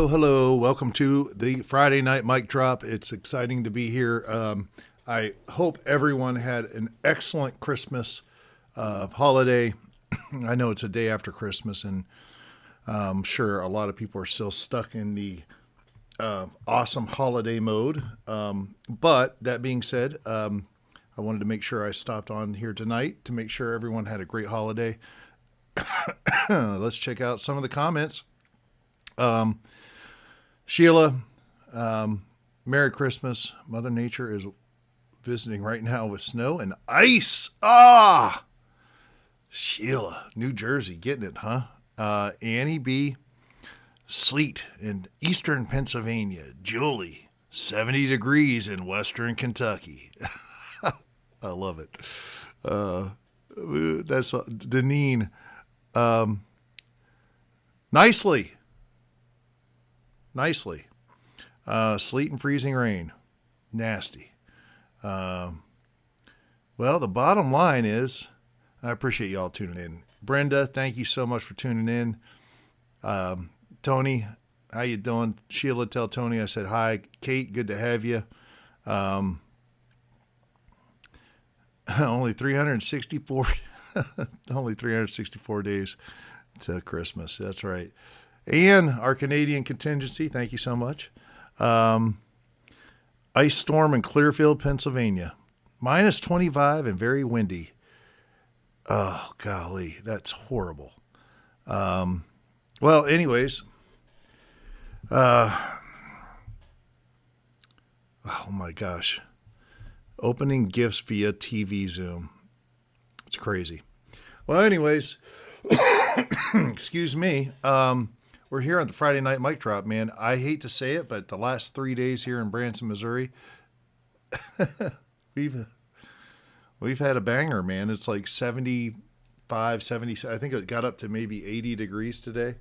Hello. Welcome to the Friday Night Mic Drop. It's exciting to be here. I hope everyone had an excellent Christmas holiday. I know it's a day after Christmas, and I'm sure a lot of people are still stuck in the awesome holiday mode. But that being said, I wanted to make sure I stopped on here tonight to make sure everyone had a great holiday. Let's check out some of the comments. Sheila, Merry Christmas. Mother Nature is visiting right now with snow and ice. Ah, Sheila, New Jersey, getting it, huh? Annie B, sleet in eastern Pennsylvania. Julie, 70 degrees in western Kentucky. I love it. That's Deneen. Nicely. Sleet and freezing rain. Nasty. Well, the bottom line is, I appreciate y'all tuning in. Brenda, thank you so much for tuning in. Tony, how you doing? Sheila, tell Tony I said hi. Kate, good to have you. Only 364 days to Christmas. That's right. And our Canadian contingency, thank you so much. Ice storm in Clearfield, Pennsylvania. Minus 25 and very windy. Oh, golly, that's horrible. Well, anyways. Oh, my gosh. Opening gifts via TV Zoom. It's crazy. Well, anyways, excuse me. We're here on the Friday Night Mic Drop, man. I hate to say it, but the last 3 days here in Branson, Missouri, we've had a banger, man. It's like 75, 70. I think it got up to maybe 80 degrees today.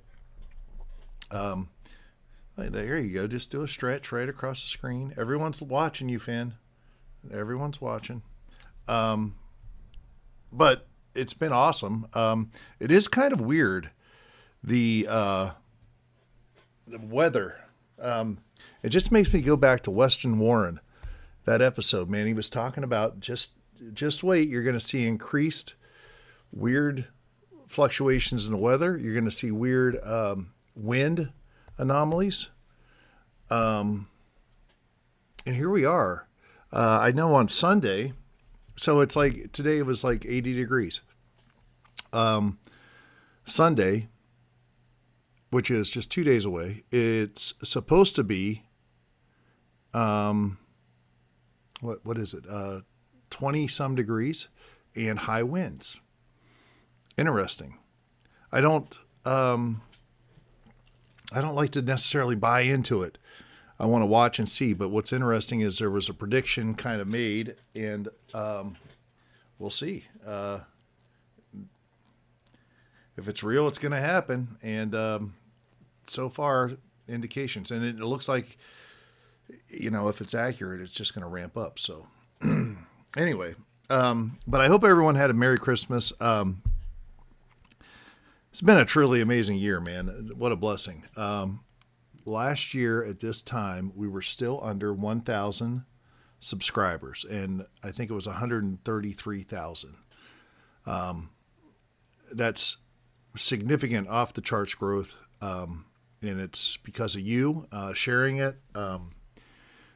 There you go. Just do a stretch right across the screen. Everyone's watching you, Finn. Everyone's watching. But it's been awesome. It is kind of weird. The weather. It just makes me go back to Weston Warren, that episode, man. He was talking about just wait. You're going to see increased weird fluctuations in the weather. You're going to see weird wind anomalies. And here we are. I know on Sunday, so it's like today it was like 80 degrees. Sunday, which is just 2 days away, it's supposed to be, what is it? 20 some degrees and high winds. Interesting. I don't like to necessarily buy into it. I want to watch and see, but what's interesting is there was a prediction kind of made, and we'll see. If it's real, it's going to happen, and so far, indications. And it looks like, if it's accurate, it's just going to ramp up. So anyway, but I hope everyone had a Merry Christmas. It's been a truly amazing year, man. What a blessing. Last year at this time, we were still under 1,000 subscribers, and I think it was 133,000. That's significant off the charts growth, and it's because of you sharing it,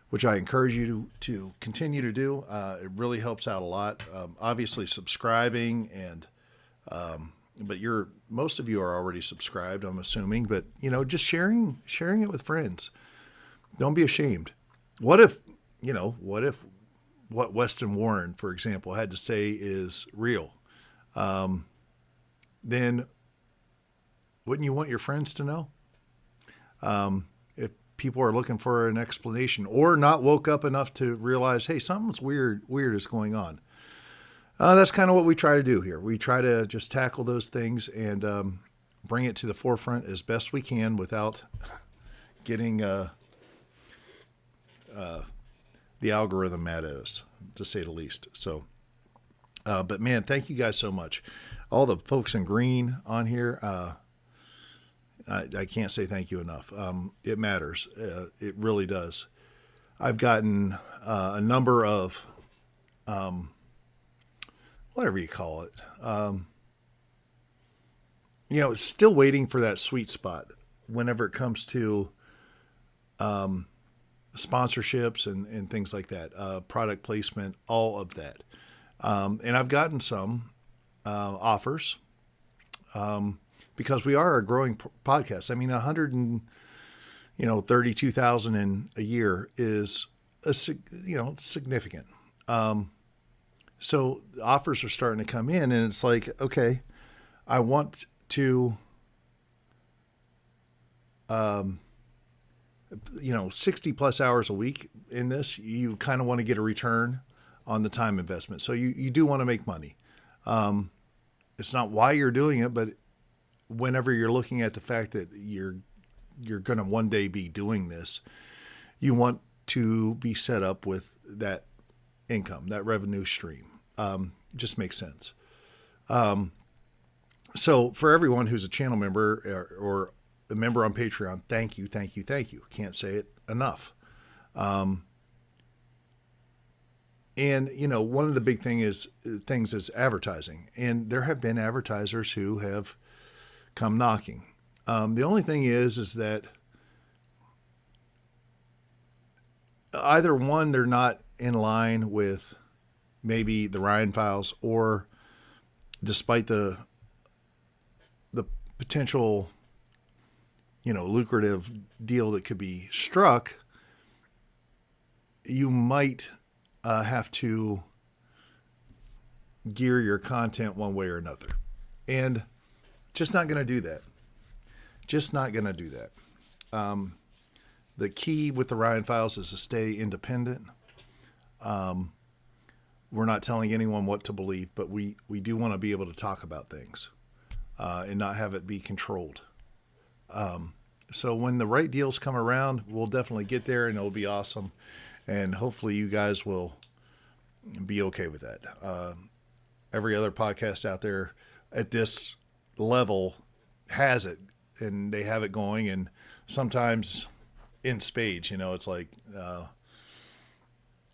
which I encourage you to continue to do. It really helps out a lot. Obviously, subscribing and but most of you are already subscribed, I'm assuming, but just sharing it with friends. Don't be ashamed. What if what Weston Warren, for example, had to say is real? Then wouldn't you want your friends to know? If people are looking for an explanation or not woke up enough to realize, hey, something's weird is going on. That's kind of what we try to do here. We try to just tackle those things and bring it to the forefront as best we can without getting the algorithm mad at us, to say the least. So, but man, thank you guys so much. All the folks in green on here, I can't say thank you enough. It matters. It really does. I've gotten a number of whatever you call it. Still waiting for that sweet spot whenever it comes to sponsorships and things like that, product placement, all of that. And I've gotten some offers because we are a growing podcast. I mean, 32,000 in a year is significant. So offers are starting to come in, and it's like, okay, I want to, 60 plus hours a week in this. You kind of want to get a return on the time investment. So you do want to make money. It's not why you're doing it, but whenever you're looking at the fact that you're going to one day be doing this, you want to be set up with that income, that revenue stream. Just makes sense. So for everyone who's a channel member or a member on Patreon, thank you. Can't say it enough. And one of the big things is advertising, and there have been advertisers who have come knocking. The only thing is that either one, they're not in line with maybe the Ryan Files, or despite the potential, lucrative deal that could be struck, you might have to gear your content one way or another. And just not going to do that. The key with the Ryan Files is to stay independent. We're not telling anyone what to believe, but we do want to be able to talk about things and not have it be controlled. So when the right deals come around, we'll definitely get there, and it'll be awesome. And hopefully you guys will be okay with that. Every other podcast out there at this level has it, and they have it going, and sometimes in spades, it's like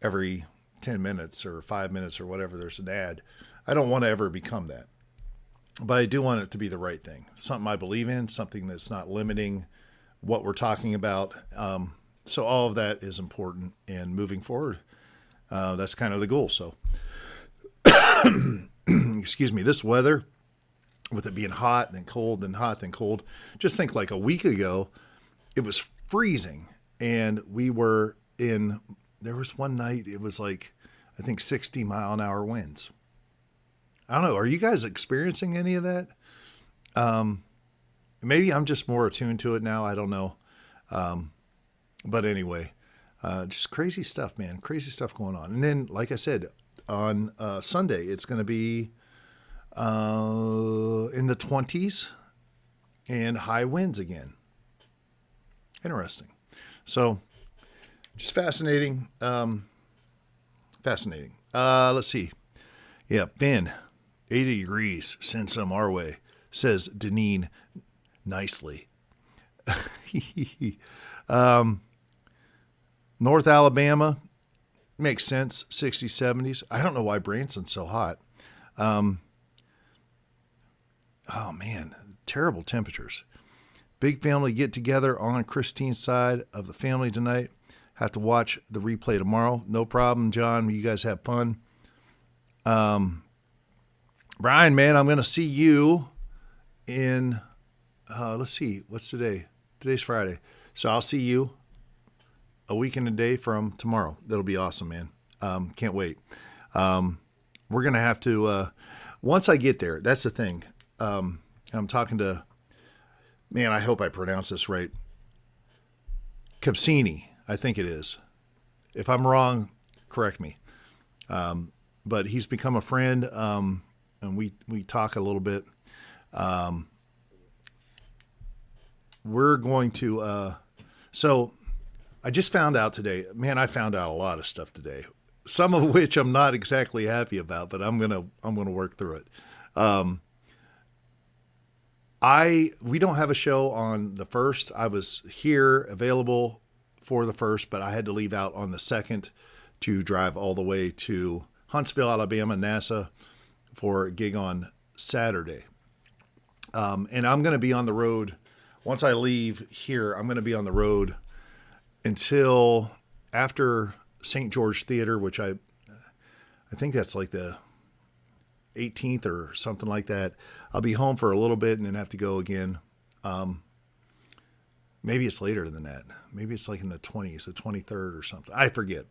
every 10 minutes or 5 minutes or whatever, there's an ad. I don't want to ever become that, but I do want it to be the right thing. Something I believe in, something that's not limiting what we're talking about. So all of that is important, and moving forward, that's kind of the goal. So, excuse me, this weather, with it being hot, then cold, then hot, then cold. Just think, like a week ago, it was freezing, and there was one night, it was like, I think 60-mile-an-hour winds. I don't know. Are you guys experiencing any of that? Maybe I'm just more attuned to it now. I don't know. But anyway, just crazy stuff, man. Crazy stuff going on. And then, like I said, on Sunday, it's going to be in the 20s and high winds again. Interesting. So, just fascinating. Fascinating. Let's see. Yeah, Ben, 80 degrees. Send some our way, says Deneen nicely. North Alabama, makes sense, 60s, 70s. I don't know why Branson's so hot. Oh, man, terrible temperatures. Big family get-together on Christine's side of the family tonight. Have to watch the replay tomorrow. No problem, John. You guys have fun. Brian, man, I'm going to see you in, let's see, what's today? Today's Friday. So I'll see you a week and a day from tomorrow. That'll be awesome, man. Can't wait. We're going to have to, once I get there, that's the thing. I'm talking to, man, I hope I pronounce this right. Capsini, I think it is. If I'm wrong, correct me. But he's become a friend, and we talk a little bit. We're going to, so I just found out today, man, I found out a lot of stuff today, some of which I'm not exactly happy about, but I'm going to work through it. We don't have a show on the 1st. I was here available for the 1st, but I had to leave out on the 2nd to drive all the way to Huntsville, Alabama, NASA for a gig on Saturday. And I'm going to be on the road. Once I leave here, I'm going to be on the road until after St. George Theater, which I think that's like the 18th or something like that. I'll be home for a little bit and then have to go again. Maybe it's later than that. Maybe it's like in the 20s, the 23rd or something. I forget.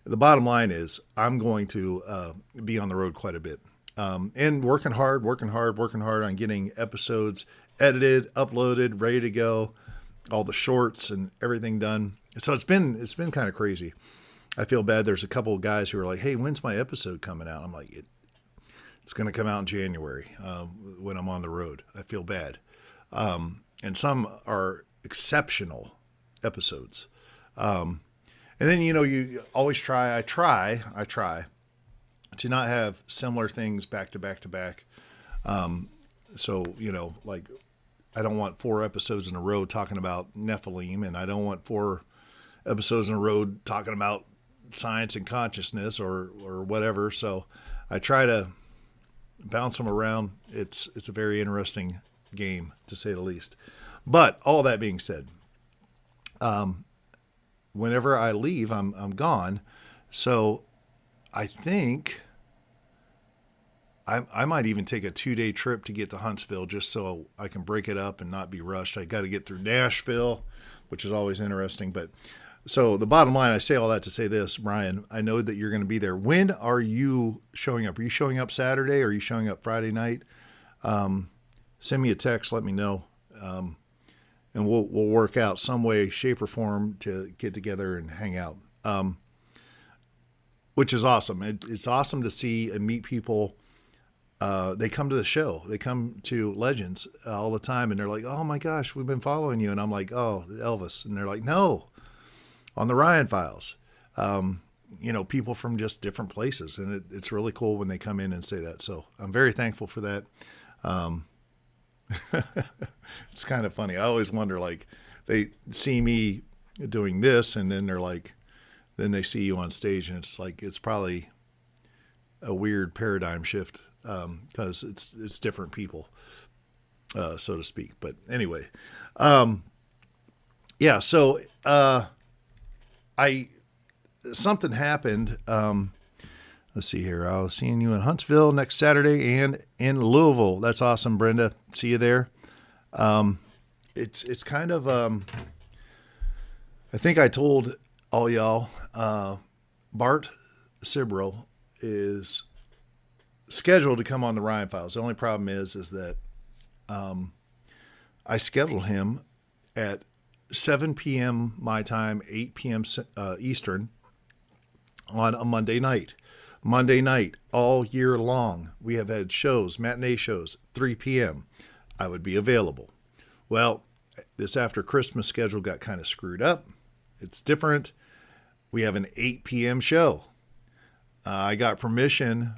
The bottom line is I'm going to be on the road quite a bit. And working hard on getting episodes edited, uploaded, ready to go, all the shorts and everything done. So it's been kind of crazy. I feel bad. There's a couple of guys who are like, "Hey, when's my episode coming out?" I'm like, it's going to come out in January when I'm on the road. I feel bad. And some are exceptional episodes. And then, you always I try to not have similar things back to back to back. So, like I don't want 4 episodes in a row talking about Nephilim, and I don't want 4 episodes in a row talking about science and consciousness or whatever. So I try to bounce them around. It's a very interesting game, to say the least. But all that being said, whenever I leave, I'm gone. So I think I might even take a 2-day trip to get to Huntsville just so I can break it up and not be rushed. I got to get through Nashville, which is always interesting. But so the bottom line, I say all that to say this, Brian, I know that you're going to be there. When are you showing up? Are you showing up Saturday or are you showing up Friday night? Send me a text, let me know. And we'll work out some way, shape, or form to get together and hang out, which is awesome. It's awesome to see and meet people. They come to the show. They come to Legends all the time, and they're like, "Oh my gosh, we've been following you." And I'm like, "Oh, Elvis." And they're like, "No, on the Ryan Files." People from just different places, and it's really cool when they come in and say that. So I'm very thankful for that. It's kind of funny. I always wonder, like, they see me doing this and then then they see you on stage and it's like, it's probably a weird paradigm shift. Cause it's different people, so to speak. But anyway, yeah. So, something happened. Let's see here. I'll see you in Huntsville next Saturday and in Louisville. That's awesome, Brenda. See you there. It's kind of, I think I told all y'all, Bart Sibro is scheduled to come on the Ryan Files. The only problem is that, I scheduled him at 7 p.m. my time, 8 p.m. Eastern on a Monday night. Monday night, all year long, we have had shows, matinee shows, 3 p.m. I would be available. Well, this after Christmas schedule got kind of screwed up. It's different. We have an 8 p.m. show. I got permission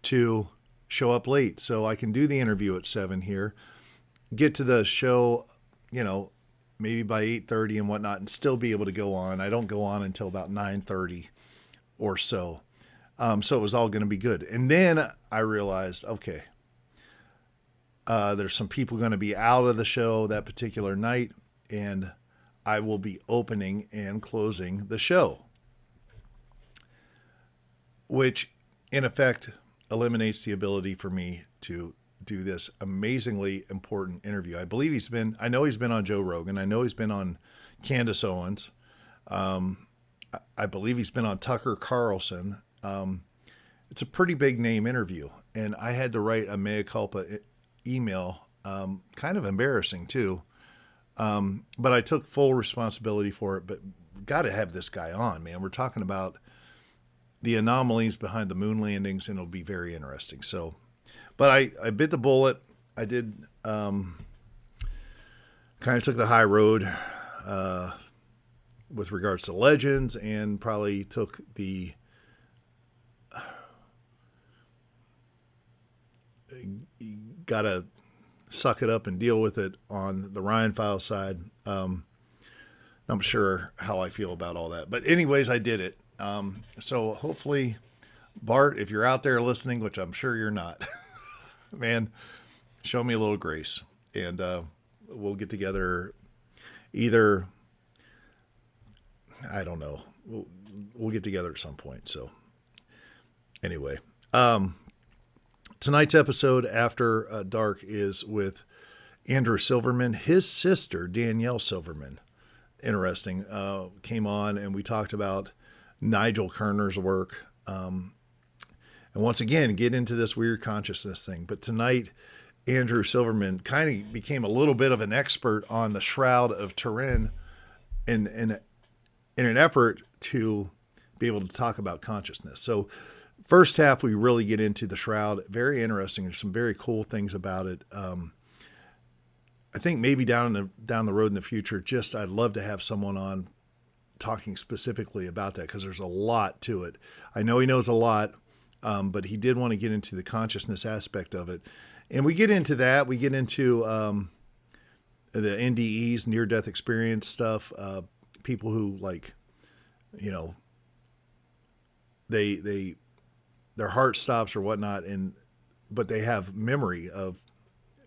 to show up late so I can do the interview at 7 here, get to the show, maybe by 8:30 and whatnot, and still be able to go on. I don't go on until about 9:30 or so. So it was all going to be good. And then I realized, okay, there's some people going to be out of the show that particular night, and I will be opening and closing the show, which in effect eliminates the ability for me to do this amazingly important interview. I know he's been on Joe Rogan. I know he's been on Candace Owens. I believe he's been on Tucker Carlson. It's a pretty big name interview, and I had to write a mea culpa email, kind of embarrassing too. But I took full responsibility for it, but got to have this guy on, man. We're talking about the anomalies behind the moon landings, and it'll be very interesting. So, but I bit the bullet. I did, kind of took the high road, with regards to Legends, and probably took the, gotta suck it up and deal with it on the Ryan File side. I'm sure how I feel about all that, but anyways, I did it. So hopefully, Bart, if you're out there listening, which I'm sure you're not, man, show me a little grace, and we'll get together either I don't know. We'll get together at some point. So anyway, tonight's episode after dark is with Andrew Silverman, his sister Danielle Silverman. Interesting. Came on and we talked about Nigel Kerner's work. And once again, get into this weird consciousness thing. But tonight, Andrew Silverman kind of became a little bit of an expert on the Shroud of Turin in an effort to be able to talk about consciousness. So first half, we really get into the Shroud. Very interesting. There's some very cool things about it. I think maybe down the road in the future, I'd love to have someone on talking specifically about that because there's a lot to it. I know he knows a lot, but he did want to get into the consciousness aspect of it. And we get into that. We get into the NDEs, near-death experience stuff. People who their heart stops or whatnot, but they have memory of,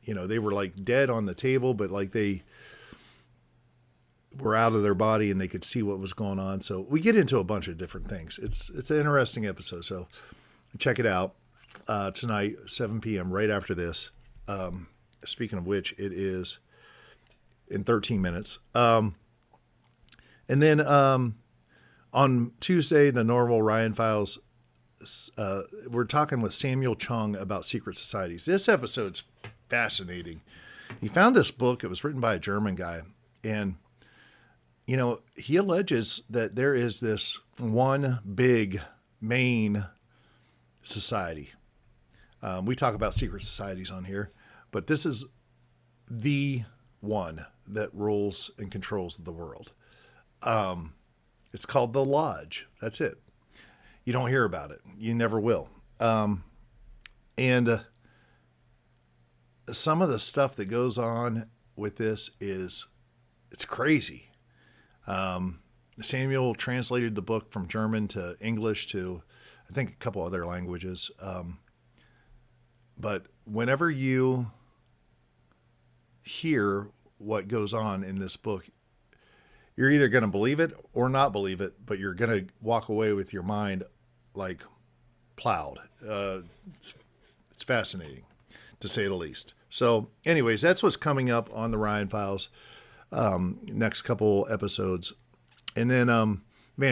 they were like dead on the table, but like they were out of their body and they could see what was going on. So we get into a bunch of different things. It's an interesting episode. So check it out tonight, 7 p.m. right after this. Speaking of which, it is in 13 minutes. And then on Tuesday, the normal Ryan Files, we're talking with Samuel Chong about secret societies. This episode's fascinating. He found this book. It was written by a German guy. And, he alleges that there is this one big main society. We talk about secret societies on here, but this is the one that rules and controls the world. It's called the Lodge. That's it. You don't hear about it. You never will. And some of the stuff that goes on with this it's crazy. Samuel translated the book from German to English to, I think, a couple other languages. But whenever you hear what goes on in this book, you're either going to believe it or not believe it, but you're going to walk away with your mind like plowed. It's fascinating, to say the least. So anyways, that's what's coming up on the Ryan Files next couple episodes. And then,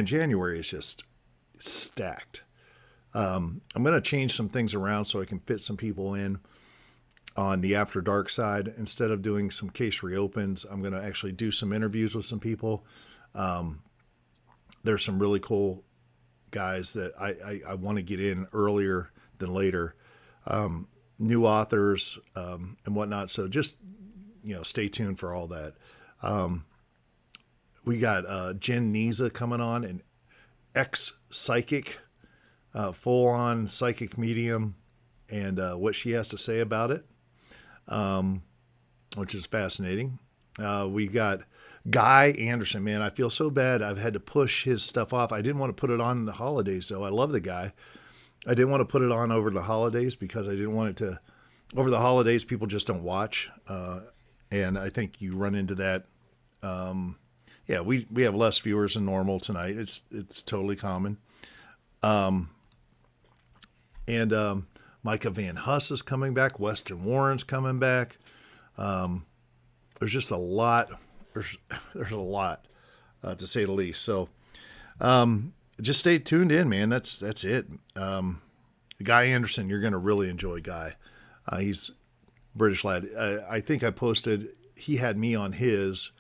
January is just stacked. I'm going to change some things around so I can fit some people in on the After Dark side. Instead of doing some case reopens, I'm going to actually do some interviews with some people. There's some really cool guys that I want to get in earlier than later. New authors and whatnot. So just, stay tuned for all that. We got Jenn Nizza coming on, an ex-psychic, full-on psychic medium, and what she has to say about it, which is fascinating. We got Guy Anderson, man. I feel so bad. I've had to push his stuff off. I didn't want to put it on in the holidays, though. I love the guy. I didn't want to put it on over the holidays because I didn't want it to. Over the holidays, people just don't watch, and I think you run into that. We have less viewers than normal tonight. It's totally common. And Micah Van Huss is coming back. Weston Warren's coming back. There's just a lot. There's a lot, to say the least. So, just stay tuned in, man. That's it. Guy Anderson, you're going to really enjoy Guy. He's British lad. I think I posted, he had me on his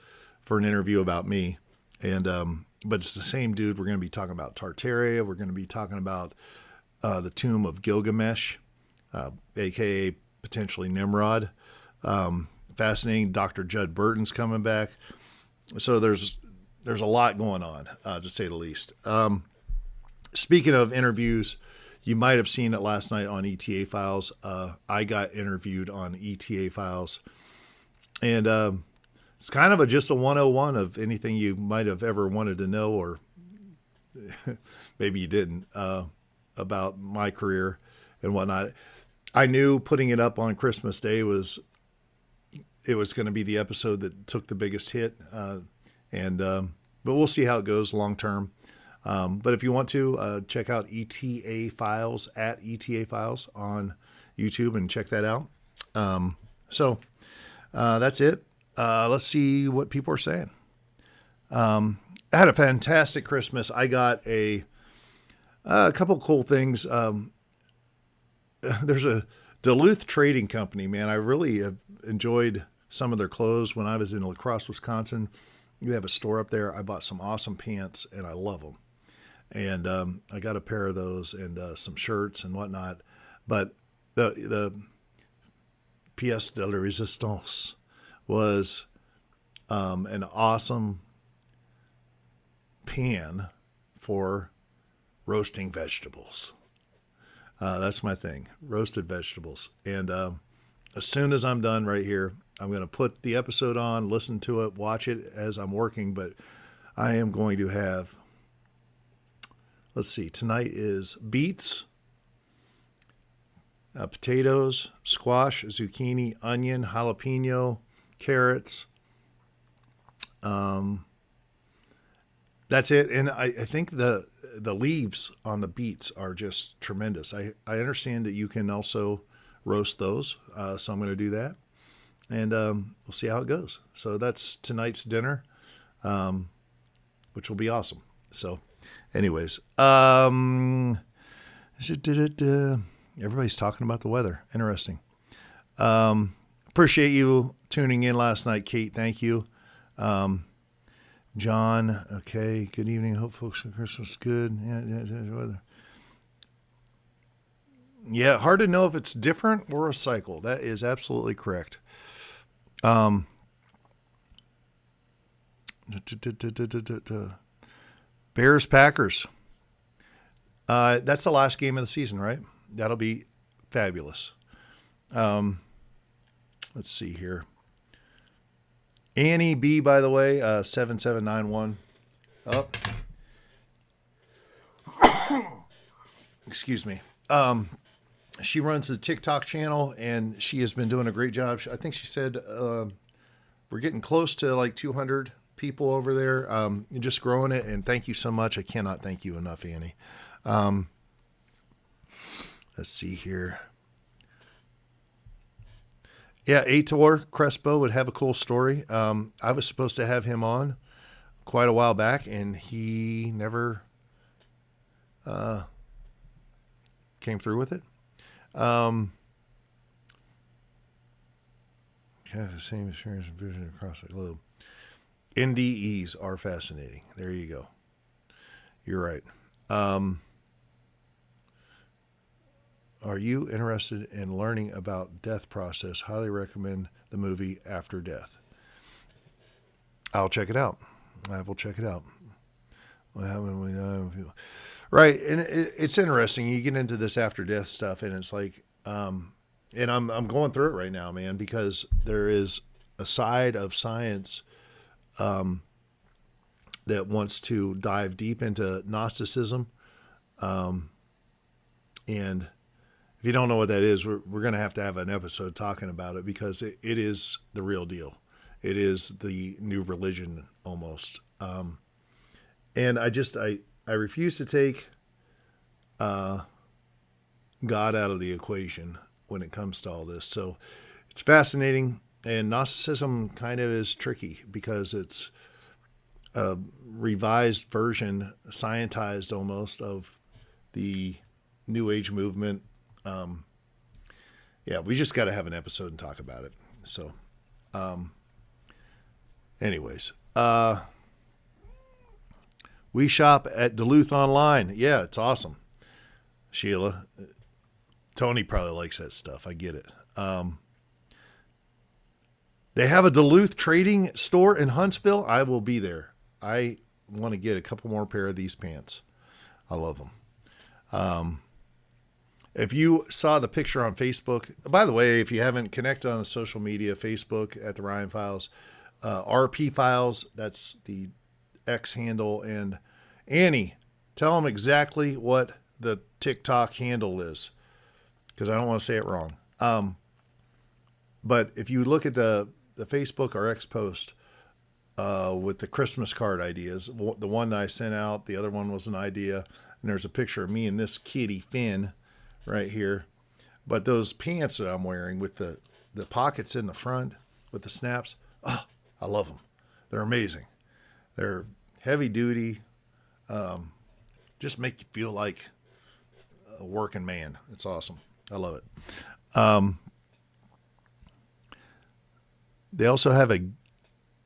for an interview about me. And, but it's the same dude. We're going to be talking about Tartaria. We're going to be talking about, the tomb of Gilgamesh, AKA potentially Nimrod. Fascinating. Dr. Judd Burton's coming back. So there's a lot going on, to say the least. Speaking of interviews, you might have seen it last night on ETA Files. I got interviewed on ETA Files. And it's kind of just a 101 of anything you might have ever wanted to know, or maybe you didn't, about my career and whatnot. I knew putting it up on Christmas Day it was going to be the episode that took the biggest hit. And but we'll see how it goes long term. But if you want to, check out ETA Files at ETA Files on YouTube and check that out. So that's it. Let's see what people are saying. I had a fantastic Christmas. I got a couple cool things. There's a Duluth Trading Company, man. I really have enjoyed some of their clothes. When I was in La Crosse, Wisconsin, they have a store up there. I bought some awesome pants, and I love them. And I got a pair of those and some shirts and whatnot. But the pièce de la résistance was an awesome pan for roasting vegetables. That's my thing, roasted vegetables. And as soon as I'm done right here, I'm going to put the episode on, listen to it, watch it as I'm working. But I am going to have, let's see, tonight is beets, potatoes, squash, zucchini, onion, jalapeno, carrots. That's it. And I think the leaves on the beets are just tremendous. I understand that you can also roast those. So I'm going to do that. And we'll see how it goes. So that's tonight's dinner, which will be awesome. So anyways, everybody's talking about the weather. Interesting. Appreciate you tuning in last night, Kate. Thank you. John, okay. Good evening. Hope folks Christmas good. Weather. Yeah, hard to know if it's different or a cycle. That is absolutely correct. Bears Packers. That's the last game of the season, right? That'll be fabulous. Let's see here. Annie B, by the way, 7791. Oh. Excuse me. She runs the TikTok channel, and she has been doing a great job. I think she said we're getting close to like 200 people over there. Just growing it, and thank you so much. I cannot thank you enough, Annie. Let's see here. Yeah, Aitor Crespo would have a cool story. I was supposed to have him on quite a while back, and he never came through with it. Yeah, the same experience and vision across the globe. NDEs are fascinating. There you go. You're right. Are you interested in learning about death process? Highly recommend the movie After Death. I'll check it out. I will check it out. Right, and it's interesting. You get into this after death stuff, and it's like, and I'm going through it right now, man, because there is a side of science that wants to dive deep into Gnosticism, and if you don't know what that is, we're going to have an episode talking about it, because it is the real deal. It is the new religion almost. And I refuse to take God out of the equation when it comes to all this. So it's fascinating. And Gnosticism kind of is tricky because it's a revised version, scientized almost, of the New Age movement. Yeah, we just got to have an episode and talk about it. So, anyways, we shop at Duluth online. Yeah, it's awesome. Sheila, Tony probably likes that stuff. I get it. They have a Duluth trading store in Huntsville. I will be there. I want to get a couple more pair of these pants. I love them. If you saw the picture on Facebook, by the way, if you haven't connected on social media, Facebook at the Ryan Files, RP Files, that's the X handle. And Annie, tell them exactly what the TikTok handle is, because I don't want to say it wrong. But if you look at the Facebook or X post, with the Christmas card ideas. The one that I sent out, the other one was an idea. And there's a picture of me and this kitty Finn right here. But those pants that I'm wearing with the pockets in the front with the snaps, oh, I love them. They're amazing. They're heavy duty. Just make you feel like a working man. It's awesome. I love it. They also have a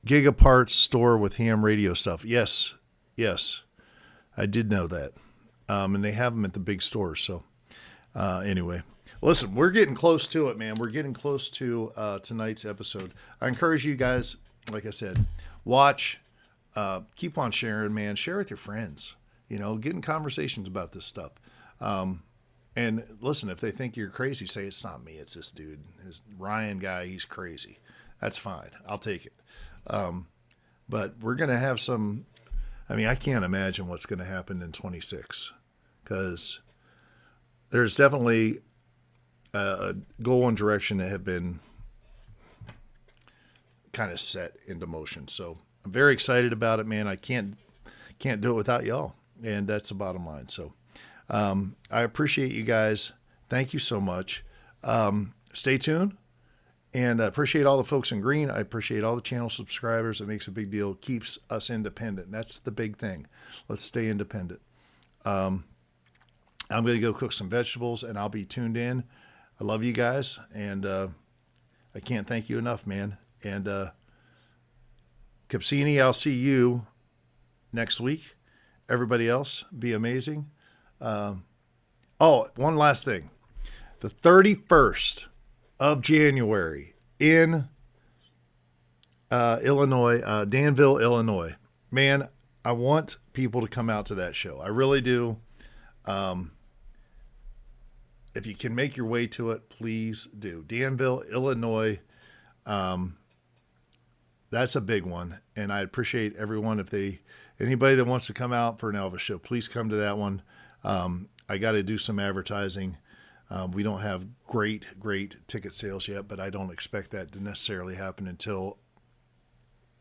Gigaparts store with ham radio stuff. Yes, I did know that. And they have them at the big stores. So anyway, listen, we're getting close to it, man. We're getting close to tonight's episode. I encourage you guys, like I said, watch, keep on sharing, man. Share with your friends. Get in conversations about this stuff. And listen, if they think you're crazy, say it's not me, it's this dude. This Ryan guy, he's crazy. That's fine. I'll take it. But we're going to have some, I can't imagine what's going to happen in 26, because there's definitely a goal and direction that have been kind of set into motion. So I'm very excited about it, man. I can't do it without y'all. And that's the bottom line. So I appreciate you guys. Thank you so much. Stay tuned. And I appreciate all the folks in green. I appreciate all the channel subscribers. It makes a big deal. Keeps us independent. That's the big thing. Let's stay independent. I'm going to go cook some vegetables, and I'll be tuned in. I love you guys, and I can't thank you enough, man. And Capsini, I'll see you next week. Everybody else, be amazing. One last thing. The 31st of January in Illinois, Danville, Illinois. Man, I want people to come out to that show. I really do. If you can make your way to it, please do. Danville, Illinois. That's a big one. And I appreciate everyone. Anybody that wants to come out for an Elvis show, please come to that one. I got to do some advertising. We don't have great ticket sales yet, but I don't expect that to necessarily happen until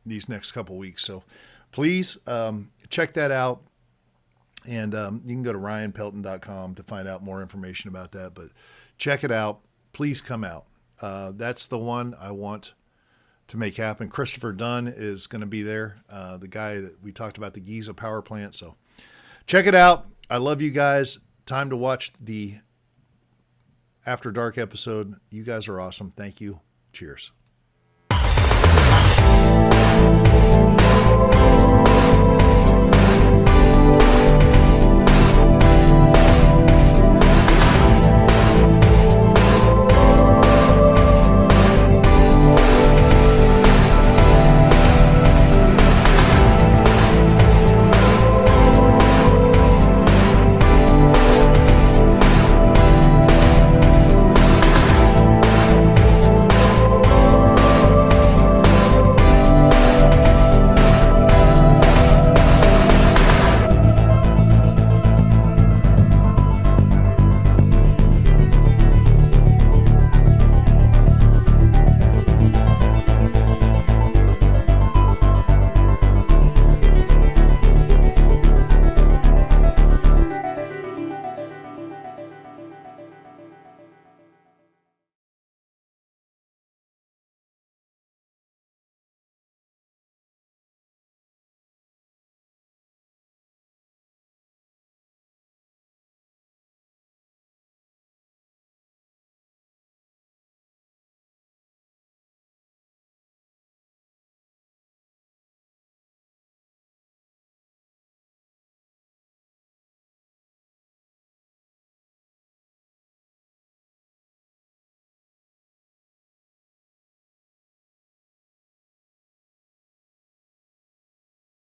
these next couple weeks. So please check that out. And you can go to ryanpelton.com to find out more information about that. But check it out. Please come out. That's the one I want to make happen. Christopher Dunn is going to be there, the guy that we talked about, the Giza power plant. So check it out. I love you guys. Time to watch the After Dark episode. You guys are awesome. Thank you. Cheers.